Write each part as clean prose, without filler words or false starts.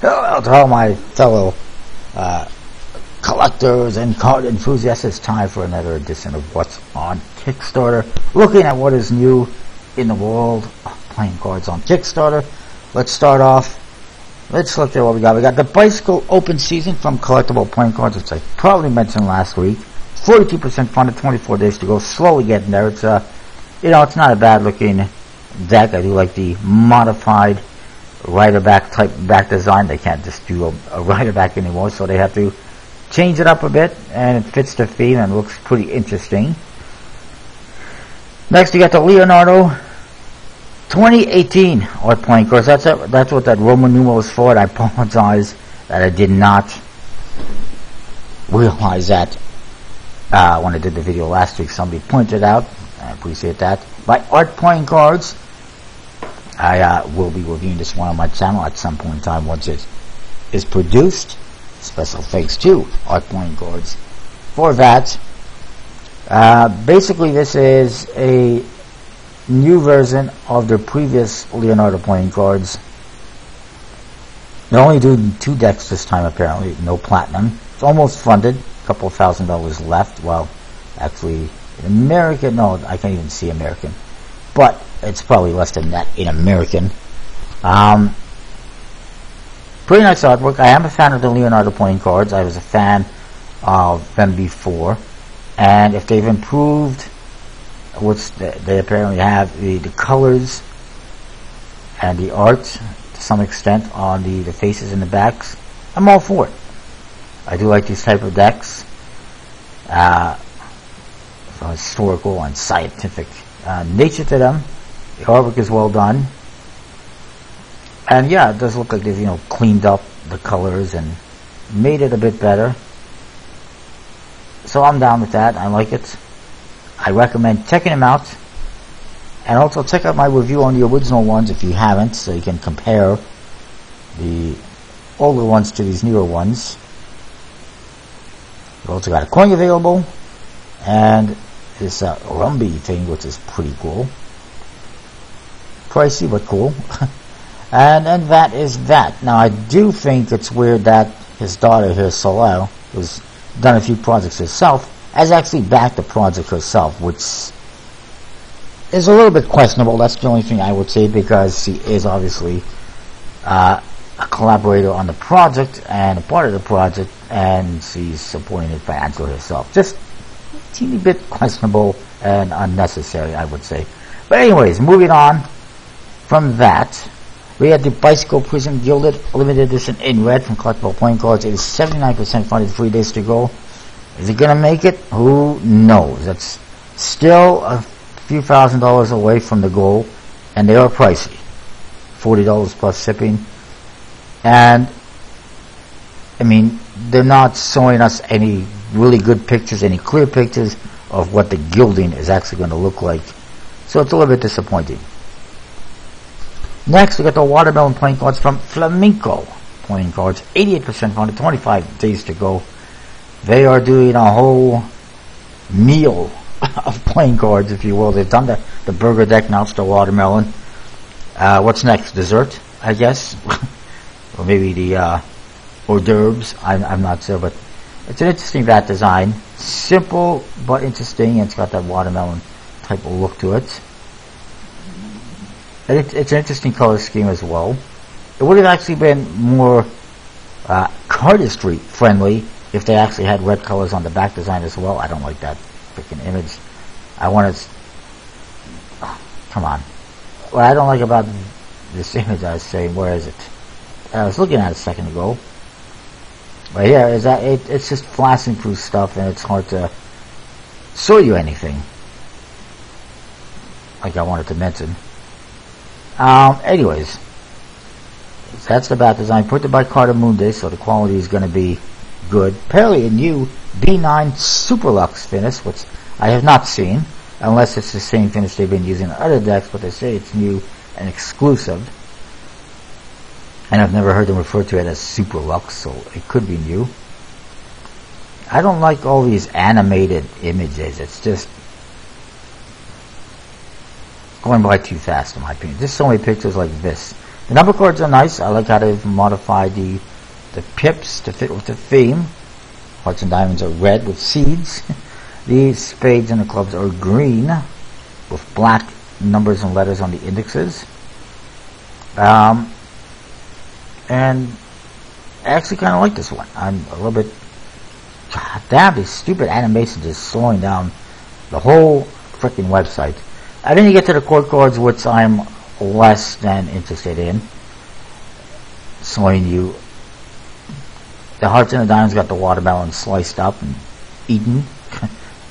Hello to all my fellow collectors and card enthusiasts. It's time for another edition of What's on Kickstarter. Looking at what is new in the world of playing cards on Kickstarter. Let's start off. Let's look at what we got. We got the Bicycle Open Season from Collectible Playing Cards, which I probably mentioned last week. 42% funded, 24 days to go. Slowly getting there. It's it's not a bad looking deck. I do like the modified rider back type back design. They can't just do a rider back anymore, so they have to change it up a bit, and it fits the theme and looks pretty interesting. Next, you got the Leonardo 2018 art playing cards. That's what that Roman numeral is for. And I apologize that I did not realize that when I did the video last week. Somebody pointed out. I appreciate that. My art playing cards, I will be reviewing this one on my channel at some point in time once it is produced. Special thanks to art playing cards for that. Basically, this is a new version of the previous Leonardo playing cards. They're only doing 2 decks this time, apparently. No platinum. It's almost funded. A couple $1,000 left. Well, actually, in American, no, I can't even see American. But it's probably less than that in American. Pretty nice artwork. I am a fan of the Leonardo playing cards. I was a fan of them before. And if they've improved, which they apparently have, the colors and the art to some extent on the faces and the backs, I'm all for it. I do like these type of decks. Historical and scientific nature to them. The artwork is well done. And yeah, it does look like they've cleaned up the colors and made it a bit better. So I'm down with that. I like it. I recommend checking them out. And also check out my review on the original ones if you haven't, so you can compare the older ones to these newer ones. We've also got a coin available. And this Rumby thing, which is pretty cool. Pricey, but cool. And that is that. Now, I do think it's weird that his daughter here, Soleil, who's done a few projects herself, has actually backed the project herself, which is a little bit questionable. That's the only thing I would say, because she is obviously a collaborator on the project and a part of the project, and she's supporting it financially herself. Just a teeny bit questionable and unnecessary, I would say. But anyways, moving on from that, we had the Bicycle Prism Gilded Limited Edition in red from Collectible Playing Cards. It is 79% funded, 3 days to go. Is it going to make it? Who knows? That's still a few $1,000s away from the goal, and they are pricey. $40 plus shipping. And, I mean, they're not showing us any really good pictures, any clear pictures of what the gilding is actually going to look like. So it's a little bit disappointing. Next, we got the Watermelon playing cards from Flamenco playing cards. 88% funded, 25 days to go. They are doing a whole meal of playing cards, if you will. They've done the burger deck, now it's the watermelon. What's next? Dessert, I guess? Or maybe the hors d'oeuvres. I'm not sure, but it's an interesting vat design. Simple, but interesting, and it's got that watermelon type of look to it. It's an interesting color scheme as well. It would have actually been more cardistry friendly if they actually had red colors on the back design as well. I don't like that freaking image. I want to... Oh, come on. What I don't like about this image, I was saying, where is it? I was looking at it a second ago. But here, is that it's just flashing through stuff, and it's hard to show you anything like I wanted to mention. Anyways, that's the bat design. Printed by Carter Moonday, so the quality is going to be good. Apparently a new B9 Super Lux finish, which I have not seen, unless it's the same finish they've been using on other decks, but they say it's new and exclusive. And I've never heard them refer to it as Super Lux, so it could be new. I don't like all these animated images. It's just going by too fast, in my opinion. Just so many pictures like this. The number cards are nice. I like how they've modified the pips to fit with the theme. Hearts and diamonds are red with seeds. The spades and the clubs are green with black numbers and letters on the indexes. And I actually kind of like this one. I'm a little bit... God damn, these stupid animations is slowing down the whole freaking website. And then you get to the court cards, which I'm less than interested in. Showing you the hearts and the diamonds got the watermelon sliced up and eaten.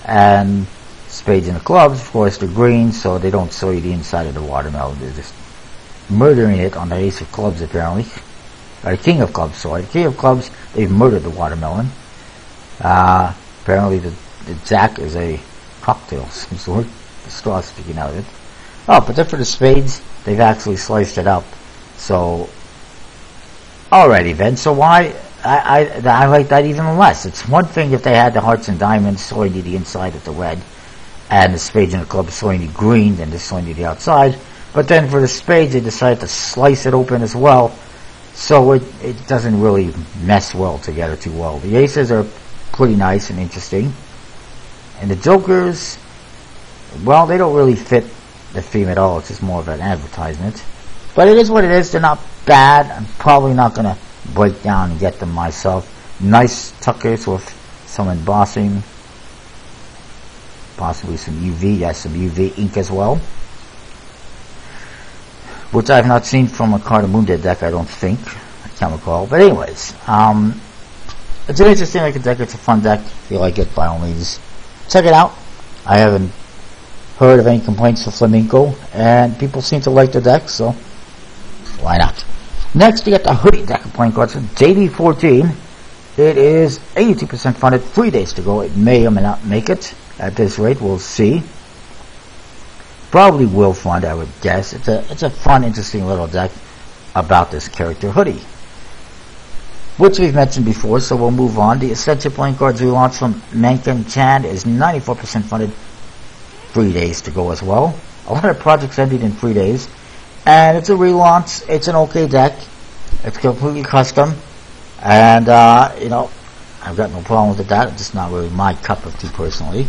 And spades and the clubs, of course, they're green, so they don't show you the inside of the watermelon. They're just murdering it on the ace of clubs, apparently. Or the king of clubs, sorry. The king of clubs, they've murdered the watermelon. Apparently the jack is a cocktail of some sort. The straw sticking out of it. Oh, but then for the spades, they've actually sliced it up. So, alrighty then. So why... I like that even less. It's one thing if they had the hearts and diamonds showing you the inside of the red, and the spades and the clubs showing you green, then they're showing you the outside. But then for the spades, they decided to slice it open as well, so it doesn't really mesh well together too well. The aces are pretty nice and interesting, and the jokers, well, they don't really fit the theme at all. It's just more of an advertisement. But it is what it is. They're not bad. I'm probably not going to break down and get them myself. Nice tuckers with some embossing, possibly some UV, yes, some UV ink as well, which I have not seen from a Cardamundi deck, I don't think. I can't recall. But anyways, it's an interesting like a deck. It's a fun deck. If you like it, by all means, check it out. I haven't heard of any complaints for Flamenco, and people seem to like the deck, so why not? Next, you get the hoodie deck of playing cards from JD14. It is 82% funded, 3 days to go. It may or may not make it. At this rate, we'll see. Probably will fund, I would guess. It's a fun, interesting little deck about this character hoodie, which we've mentioned before, so we'll move on. The Essential Playing Cards relaunch from Mankin Chan is 94% funded, 3 days to go as well. A lot of projects ended in 3 days. And it's a relaunch. It's an okay deck. It's completely custom. And, you know, I've got no problem with that. It's just not really my cup of tea personally.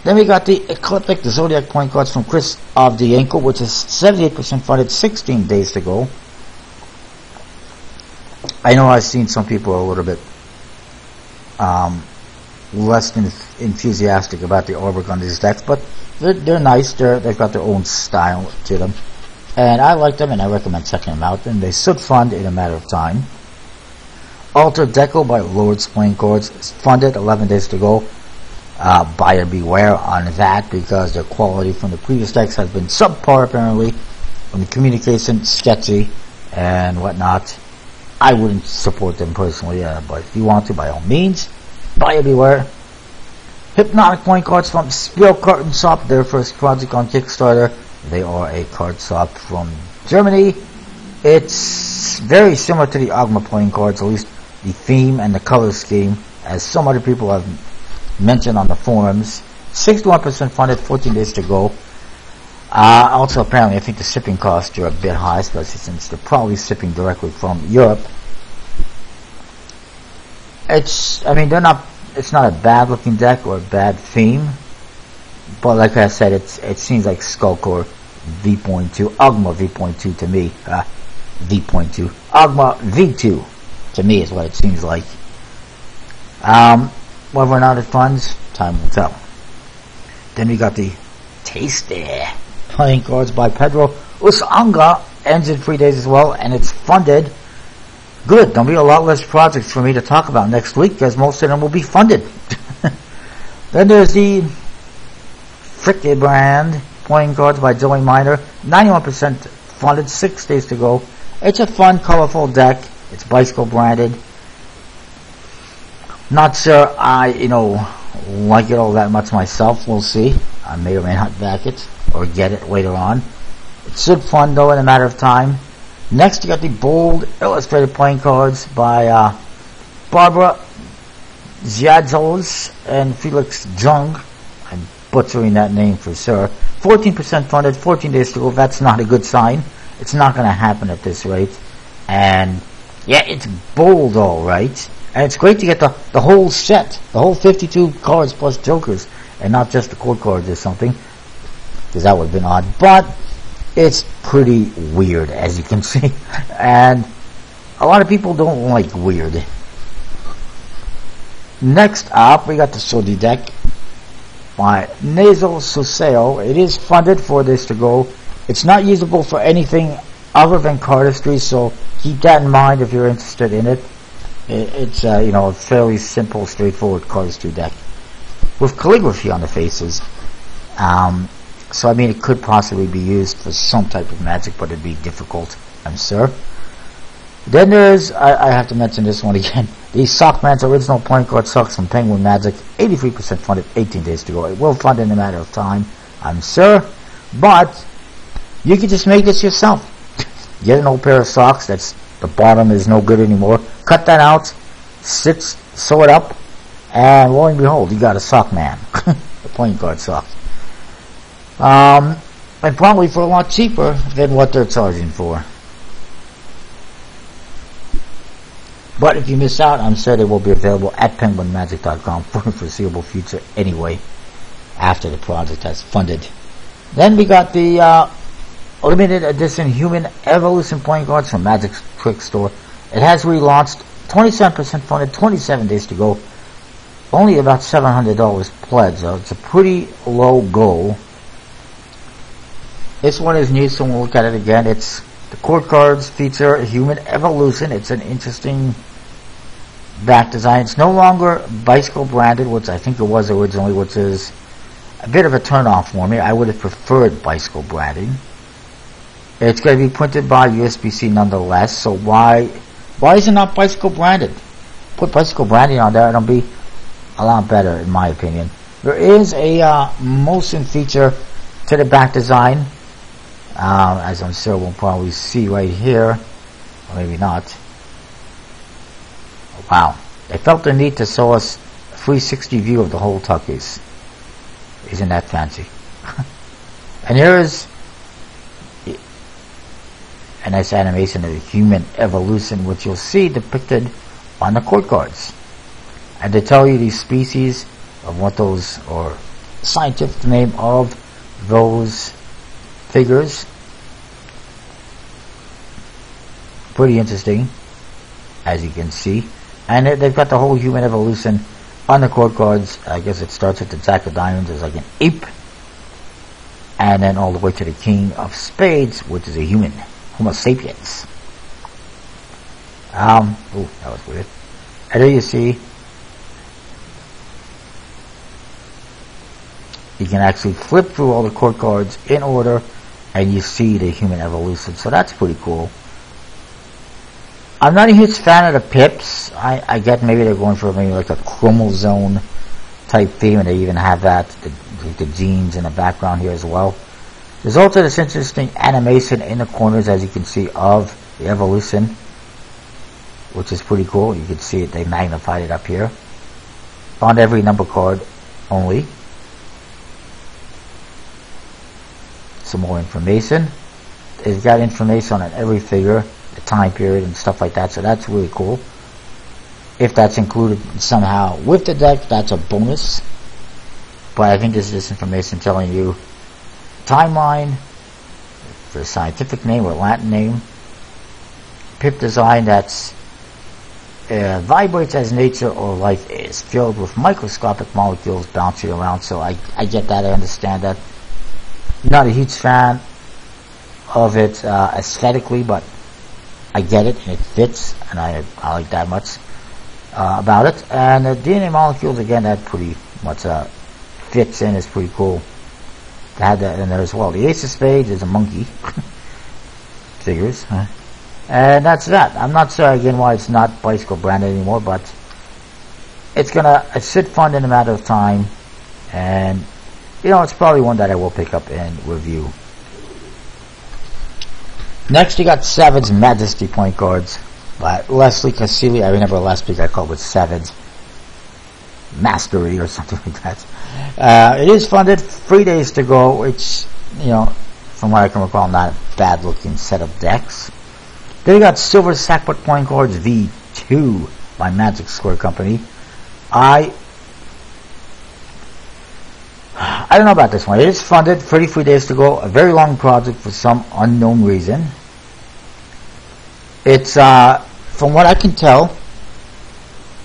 Then we got the Ecliptic, the Zodiac playing cards from Chris of the Ankle, which is 78% funded, 16 days to go. I know I've seen some people are a little bit less than enthusiastic about the artwork on these decks, but they're nice. They've got their own style to them. And I like them, and I recommend checking them out. And they should fund in a matter of time. Altered Deco by Lord's Playing Cards is funded, 11 days to go. Buyer beware on that, because the quality from the previous decks has been subpar apparently. From the communication, sketchy, and whatnot. I wouldn't support them personally, but if you want to, by all means, buyer beware. Hypnotic Playing Cards from Spiel Carton Shop, their first project on Kickstarter. They are a card shop from Germany. It's very similar to the Agma playing cards, at least the theme and the color scheme, as some other people have mentioned on the forums. 61% funded, 14 days to go. Also, apparently, I think the shipping costs are a bit high, especially since they're probably shipping directly from Europe. It's not a bad looking deck or a bad theme. But like I said, it seems like Skullcore V.2, Agma V.2 to me. V.2. Agma V2 to me is what it seems like. Whether or not it funds, time will tell. Then we got the Tasty playing cards by Pedro Usanga. Ends in 3 days as well, and it's funded. Good. There'll be a lot less projects for me to talk about next week, because most of them will be funded. Then there's the Fricke brand playing cards by Joey Miner, 91% funded, 6 days to go. It's a fun, colorful deck. It's bicycle branded. Not sure I, like it all that much myself. We'll see. I may or may not back it or get it later on. It should fund though in a matter of time. Next, you got the bold illustrated playing cards by Barbara Ziadzos and Felix Jung. I'm butchering that name for sure. 14% funded, 14 days to go. That's not a good sign. It's not going to happen at this rate. And yeah, it's bold, all right. And it's great to get the whole set, the whole 52 cards plus jokers, and not just the court cards or something, because that would have been odd. But it's pretty weird, as you can see. And a lot of people don't like weird. Next up, we got the Zodiac by Nasal Suseo. It is funded for this to go. It's not usable for anything other than cardistry, so keep that in mind if you're interested in it. It's a fairly simple, straightforward cardistry deck with calligraphy on the faces. So I mean, it could possibly be used for some type of magic, but it'd be difficult, I'm sure. Then there's, I have to mention this one again, the Sockman's original playing card Socks from Penguin Magic, 83% funded, 18 days to go. It will fund in a matter of time, I'm sure, but you can just make this yourself. Get an old pair of socks that's the bottom is no good anymore, cut that out, sew it up, and lo and behold, you got a sock man. A playing card sock. And probably for a lot cheaper than what they're charging for. But if you miss out, I'm sure they will be available at penguinmagic.com for the foreseeable future anyway, after the project has funded. Then we got the limited edition Human Evolution playing cards from Magic's Trick Store. It has relaunched, 27% funded, 27 days to go. Only about $700 pledged, so it's a pretty low goal. This one is new, so we'll look at it again. It's the court cards feature Human Evolution. It's an interesting back design. It's no longer bicycle branded, which I think it was originally, which is a bit of a turn-off for me. I would have preferred bicycle branding. It's going to be printed by USB-C nonetheless, so why is it not bicycle branded? Put bicycle branding on there, it'll be a lot better in my opinion. There is a motion feature to the back design, as I'm sure we'll probably see right here, or maybe not. Wow, they felt the need to show us a 360 view of the whole tuckies. Isn't that fancy? And here is a nice animation of the Human Evolution, which you'll see depicted on the court cards. And they tell you the species of what those, or scientific name of those figures. Pretty interesting, as you can see. And they've got the whole Human Evolution on the court cards. I guess it starts with the Jack of Diamonds as like an ape, and then all the way to the King of Spades, which is a human, Homo sapiens. Oh, that was weird. And there you see, you can actually flip through all the court cards in order, and you see the Human Evolution. So that's pretty cool. I'm not a huge fan of the pips. I get maybe they're going for maybe like a chromosome type theme, and they even have that, the genes in the background here as well. There's also this interesting animation in the corners, as you can see, of the evolution, which is pretty cool. You can see it, they magnified it up here. On every number card only. Some more information. It's got information on every figure, the time period and stuff like that, so that's really cool. If that's included somehow with the deck, that's a bonus. But I think this is just information telling you timeline, the scientific name or Latin name, pip design that's vibrates as nature or life is, filled with microscopic molecules bouncing around. So I get that, I understand that. Not a huge fan of it aesthetically, but I get it and it fits, and I like that much about it. And the DNA molecules, again, that pretty much fits in, is pretty cool to have that in there as well. The Ace of Spades is a monkey. Figures, huh? And that's that. I'm not sure again why it's not bicycle branded anymore, but it should fund in a matter of time, and it's probably one that I will pick up and review. Next, you got Savage Majesty playing cards by Leslie Casilli. I remember last week I called it Savage Mastery or something like that. It is funded, 3 days to go, which, from from what I can recall, not a bad looking set of decks. Then we got Silver Sackbut Playing Cards V2 by Magic Square Company. I don't know about this one. It is funded, 33 days to go, a very long project for some unknown reason. It's, from what I can tell,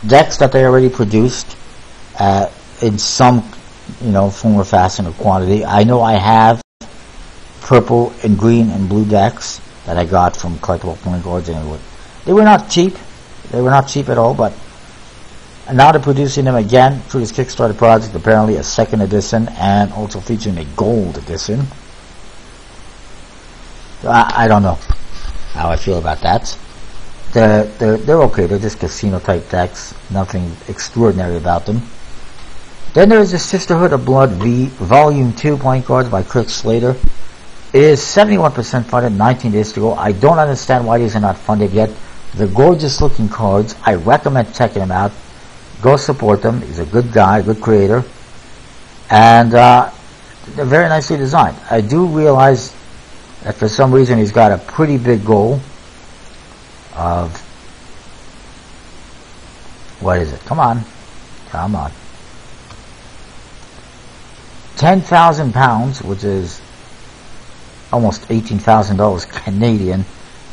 decks that they already produced in some, form or fashion or quantity. I know I have purple and green and blue decks that I got from Collectible Playing Cards, and they were not cheap. They were not cheap at all, but now they're producing them again through this Kickstarter project, apparently a second edition, and also featuring a gold edition. I don't know how I feel about that. They're okay. They're just casino type decks. Nothing extraordinary about them. Then there's the Sisterhood of Blood V Volume 2 Playing Cards by Kirk Slater. It is 71% funded, 19 days to go. I don't understand why these are not funded yet. They're gorgeous looking cards. I recommend checking them out. Go support them. He's a good guy, good creator. And they're very nicely designed. I do realize that for some reason he's got a pretty big goal of, what is it? Come on. 10,000 pounds, which is almost $18,000 Canadian,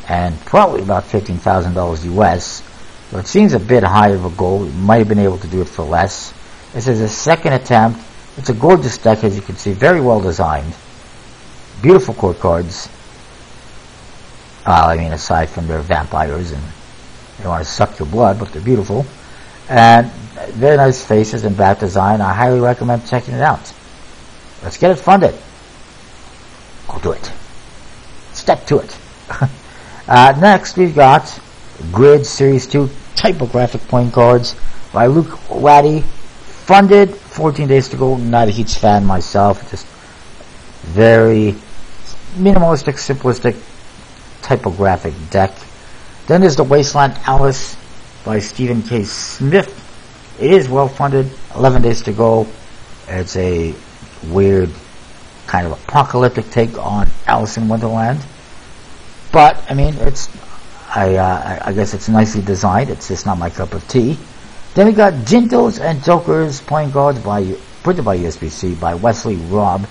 and probably about $15,000 US. So it seems a bit high of a goal. You might have been able to do it for less. This is a second attempt. It's a gorgeous deck, as you can see, very well designed. Beautiful court cards. Aside from their vampires and they want to suck your blood, but they're beautiful. And very nice faces and back design. I highly recommend checking it out. Let's get it funded. Go do it. Step to it. Next, we've got Grid Series 2 Typographic Playing Cards by Luke Waddy. Funded, 14 days to go. Not a huge fan myself. Just very minimalistic, simplistic typographic deck. Then there's the Wasteland Alice by Stephen K. Smith. It is well funded, 11 days to go. It's a weird kind of apocalyptic take on Alice in Wonderland. But, I guess it's nicely designed. It's just not my cup of tea. Then we got Jintos and Jokers Playing Cards printed by USBC by Wesley Robb.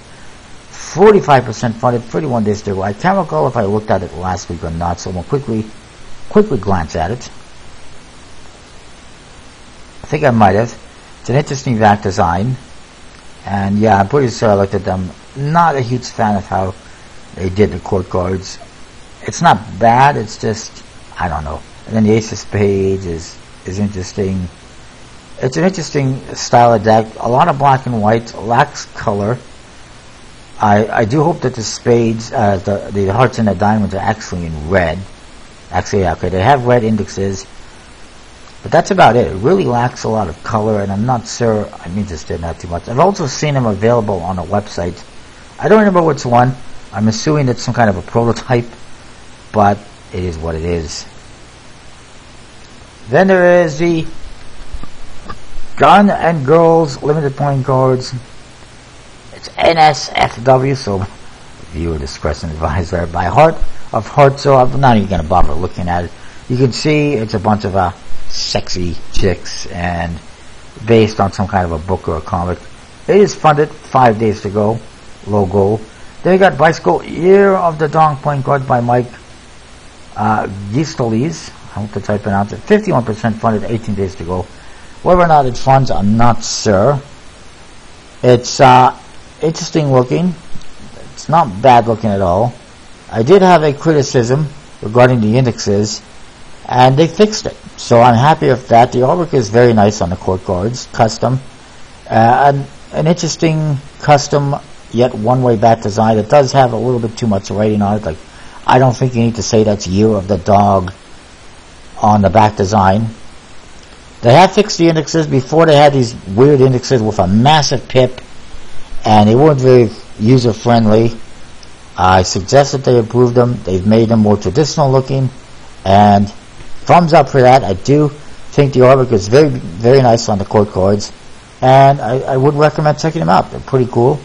45% funded, 31 days to go. I can't recall if I looked at it last week or not, so we'll quickly glance at it. I think I might have. It's an interesting back design. And yeah, I'm pretty sure I looked at them. Not a huge fan of how they did the court cards. It's not bad, it's just, I don't know. And then the Ace of Spades is interesting. It's an interesting style of deck. A lot of black and white, lacks color. I do hope that the spades, the hearts and the diamonds are actually in red. Actually, okay, they have red indexes. But that's about it. It really lacks a lot of color, and I'm not sure I'm interested in that too much. I've also seen them available on a website. I don't remember which one. I'm assuming it's some kind of a prototype, but it is what it is. Then there is the Gun and Girls Limited Playing Cards. It's NSFW, so viewer discretion advised there. By Heart of Heart, so I'm not even going to bother looking at it. You can see it's a bunch of sexy chicks and based on some kind of a book or a comic. It is funded, 5 days to go, low goal. Then we got Bicycle Year of the Dong Playing Cards by Mike Gistoles. I hope that's how I pronounce it. 51% funded, 18 days to go. Whether or not it funds, I'm not sure. It's interesting looking. It's not bad looking at all. I did have a criticism regarding the indexes, and they fixed it. So I'm happy with that. The artwork is very nice on the court cards, custom. An interesting custom, yet one-way back design. It does have a little bit too much writing on it. Like, I don't think you need to say that's Year of the Dog on the back design. They have fixed the indexes. Before they had these weird indexes with a massive pip, and they weren't very user-friendly. I suggest that they improved them. They've made them more traditional looking, and thumbs up for that. I do think the artwork is very, very nice on the court cards, and I would recommend checking them out. They're pretty cool.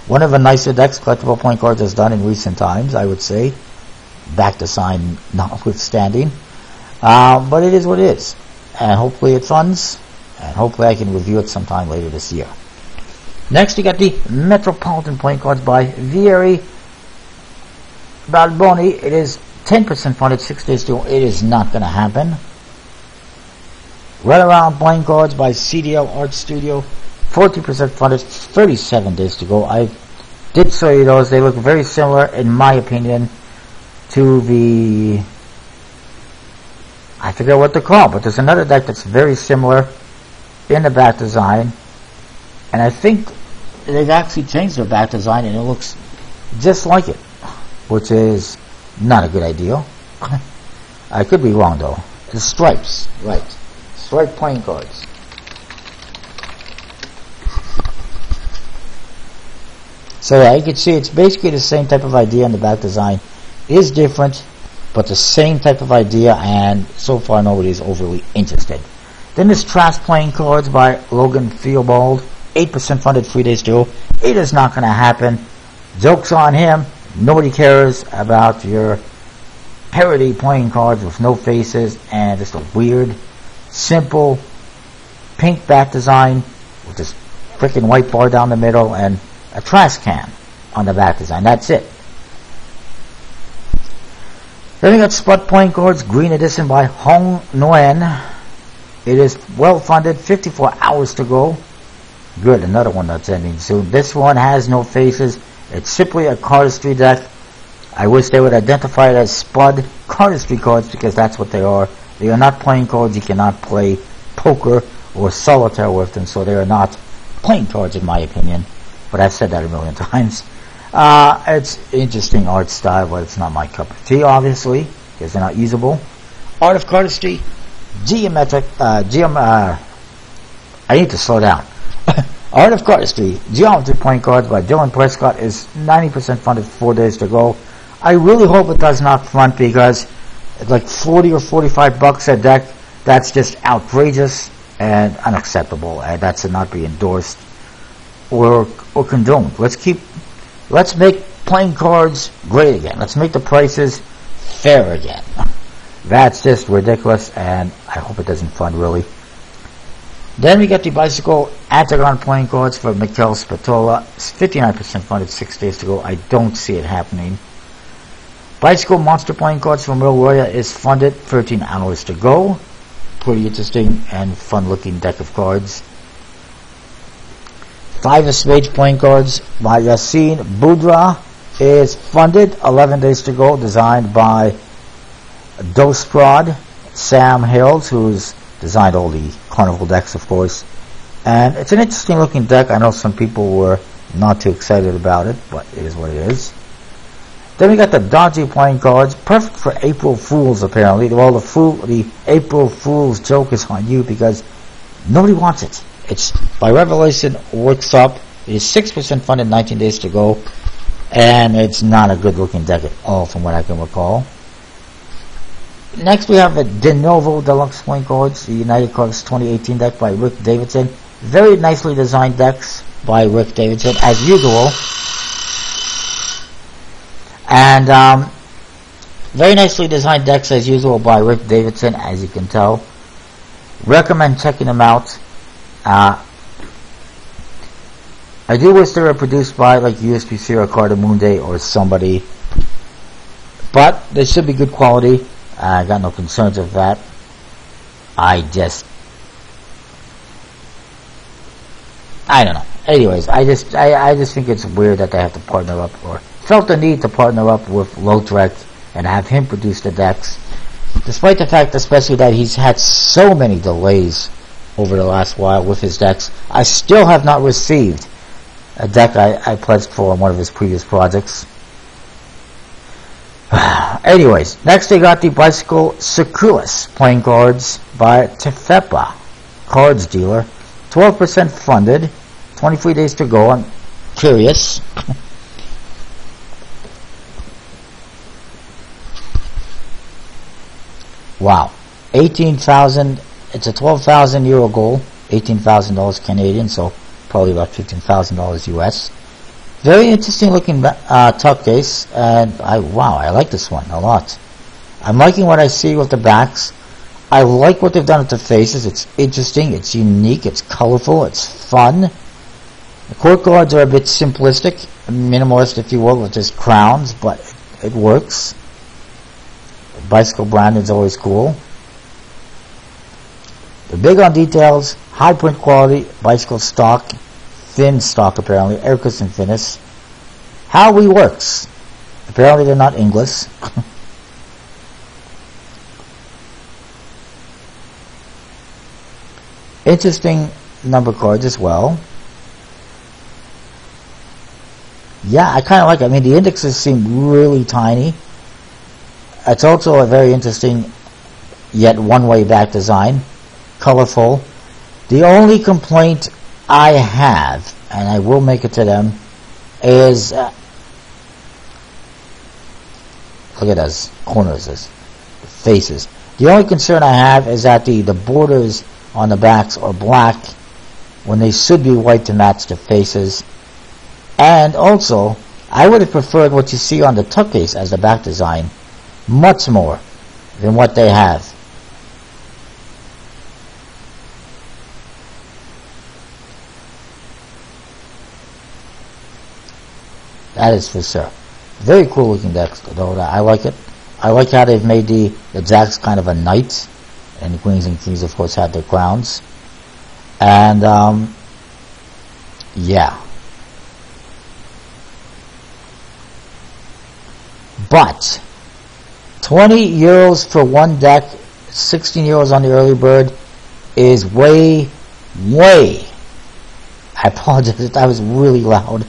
One of the nicer decks collectible playing cards has done in recent times, I would say. Back design notwithstanding. But it is what it is. And hopefully it funds. And hopefully I can review it sometime later this year. Next, you got the Metropolitan playing cards by Vieri Balboni. It is 10% funded, 6 days to go. It is not going to happen. Run Around playing cards by CDL Art Studio. 40% funded, 37 days to go. I did show you those. They look very similar, in my opinion, to the... I forget what they're called, but there's another deck that's very similar in the back design. And I think they've actually changed their back design and it looks just like it, which is not a good idea. I could be wrong though. The stripes, right. Stripe playing cards. So yeah, you can see it's basically the same type of idea, and the back design is different, but the same type of idea, and so far nobody's overly interested. Then there's Trash playing cards by Logan Theobald. 8% funded, 3 days to go. It is not going to happen. Joke's on him. Nobody cares about your parody playing cards with no faces and just a weird, simple, pink back design with this freaking white bar down the middle and a trash can on the back design. That's it. Then we got Spot playing cards, green edition by Hong Nguyen. It is well funded, 54 hours to go. Good, another one that's ending soon. This one has no faces. It's simply a cardistry deck. I wish they would identify it as Spud cardistry cards, because that's what they are. They are not playing cards. You cannot play poker or solitaire with them, so they are not playing cards in my opinion. But I've said that a million times. It's interesting art style, but it's not my cup of tea, obviously, because they're not usable. Art of Cardistry, Geometric, I need to slow down. Art of Cardistry, Geometry playing cards by Dylan Prescott is 90% funded, 4 days to go. I really hope it does not front, because it's like 40 or 45 bucks a deck. That's just outrageous and unacceptable, and that should not be endorsed or condoned. Let's make playing cards great again. Let's make the prices fair again. That's just ridiculous, and I hope it doesn't fund really. Then we got the Bicycle Atagon playing cards for Mikel Spatola. It's 59% funded, 6 days to go. I don't see it happening. Bicycle Monster playing cards from Will Roya is funded, 13 hours to go. Pretty interesting and fun looking deck of cards. 5 of Spades playing cards by Yassine Boudra is funded, 11 days to go. Designed by Dosprod, Sam Hills, who's designed all the Carnival decks, of course. And it's an interesting looking deck. I know some people were not too excited about it, but it is what it is. Then we got the Dodgy playing cards, perfect for April Fools apparently. Well, the April Fools joke is on you, because nobody wants it. It's by Revelation Workshop. It is 6% funded, 19 days to go. And it's not a good looking deck at all from what I can recall. Next we have a De Novo Deluxe playing cards, the United Cards 2018 deck by Rick Davidson. Very nicely designed decks by Rick Davidson, as usual. And very nicely designed decks as usual by Rick Davidson, as you can tell. Recommend checking them out. I do wish they were produced by like USPC or Cardamundi or somebody, but they should be good quality. I got no concerns of that. I don't know. Anyways, I just think it's weird that they have to partner up, or felt the need to partner up with Lautrec and have him produce the decks, despite the fact, especially that he's had so many delays over the last while with his decks. I still have not received a deck I pledged for on one of his previous projects. Anyways, next they got the Bicycle Circulus playing cards by Tefepa Cards Dealer. 12% funded, 23 days to go. I'm curious. Wow. 18,000, it's a 12,000 euro goal, $18,000 Canadian, so probably about $15,000 US. Very interesting looking tuck case, and I like this one a lot. I'm liking what I see with the backs. I like what they've done with the faces. It's interesting, it's unique, it's colorful, it's fun. The court cards are a bit simplistic, minimalist if you will, with just crowns, but it works. The bicycle brand is always cool. They're big on details, high print quality, bicycle stock, thin stock apparently, air cushion finish. How we works. Apparently they're not English. Interesting number cards as well. Yeah, I kind of like it. I mean, the indexes seem really tiny. It's also a very interesting, yet one-way back design. Colorful. The only complaint I have, and I will make it to them, is look at those corners, those faces. The only concern I have is that the borders on the backs are black when they should be white to match the faces. And also, I would have preferred what you see on the tuck case as the back design much more than what they have. That is for sure. Very cool looking deck, though. I like it. I like how they've made the jacks kind of a knight, and the queens and kings, of course, had their crowns. And yeah. But €20 for one deck, €16 on the early bird is way, I apologize if that was really loud,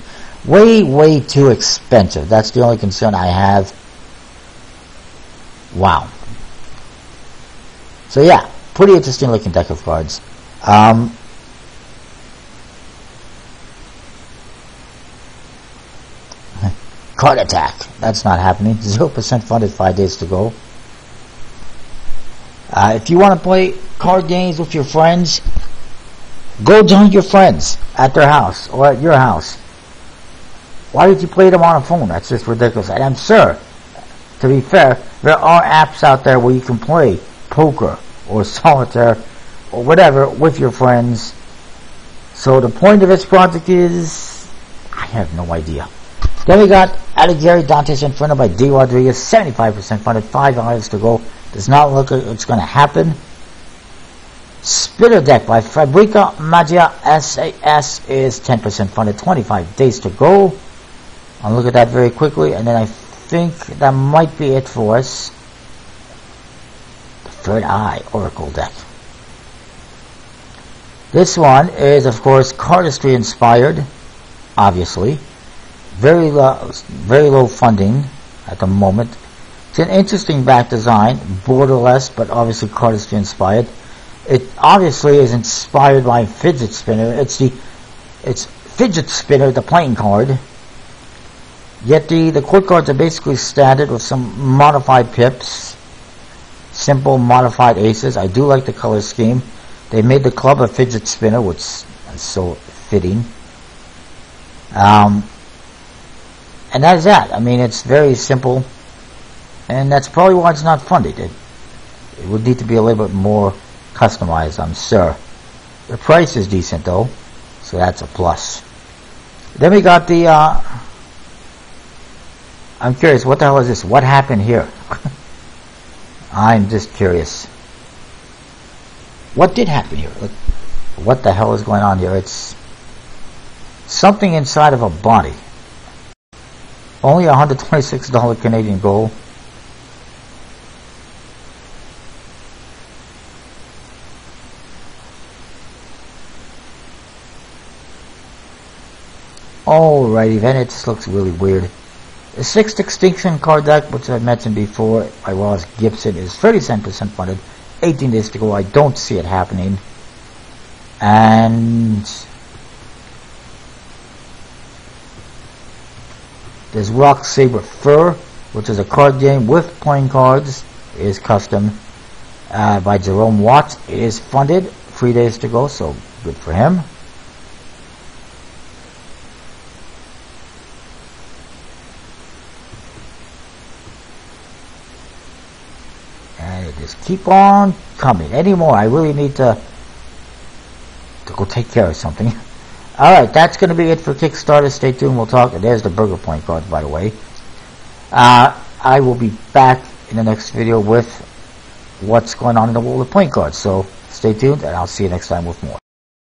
way too expensive. That's the only concern I have. Wow. So yeah, pretty interesting looking deck of cards. Card attack. That's not happening. 0% funded, 5 days to go. If you want to play card games with your friends, go join your friends at their house or at your house. Why did you play them on a phone? That's just ridiculous. And I'm sure, to be fair, there are apps out there where you can play poker or solitaire or whatever with your friends. So the point of this project is, I have no idea. Then we got Alighieri Dante's Inferno by D. Rodriguez, 75% funded, 5 hours to go. Does not look like it's going to happen. Spitter Deck by Fabrica Magia SAS is 10% funded, 25 days to go. I'll look at that very quickly, and then I think that might be it for us. The Third Eye Oracle Deck. This one is, of course, cardistry inspired, obviously. Very low funding at the moment. It's an interesting back design, borderless, but obviously cardistry inspired. It obviously is inspired by Fidget Spinner. It's Fidget Spinner, the playing card. Yet the court cards are basically standard with some modified pips, simple modified aces. I do like the color scheme. They made the club a Fidget Spinner, which is so fitting. And that's that. I mean, it's very simple, and that's probably why it's not funded. It would need to be a little bit more customized, I'm sure. The price is decent, though, so that's a plus. Then we got the, I'm curious, what the hell is this? What happened here? I'm just curious. What did happen here? What the hell is going on here? It's something inside of a body. Only $126 Canadian gold. Alrighty then, it just looks really weird. The Sixth Extinction card deck, which I mentioned before, by Ross Gibson, is 37% funded, 18 days to go. I don't see it happening. And there's Rock Saber Fur, which is a card game with playing cards. It is custom by Jerome Watts. It is funded, 3 days to go, so good for him. just keep on coming. Anymore, I really need to go take care of something. Alright, that's going to be it for Kickstarter. Stay tuned, we'll talk. And there's the burger point cards, by the way. I will be back in the next video with what's going on in the world of point cards. So stay tuned, and I'll see you next time with more.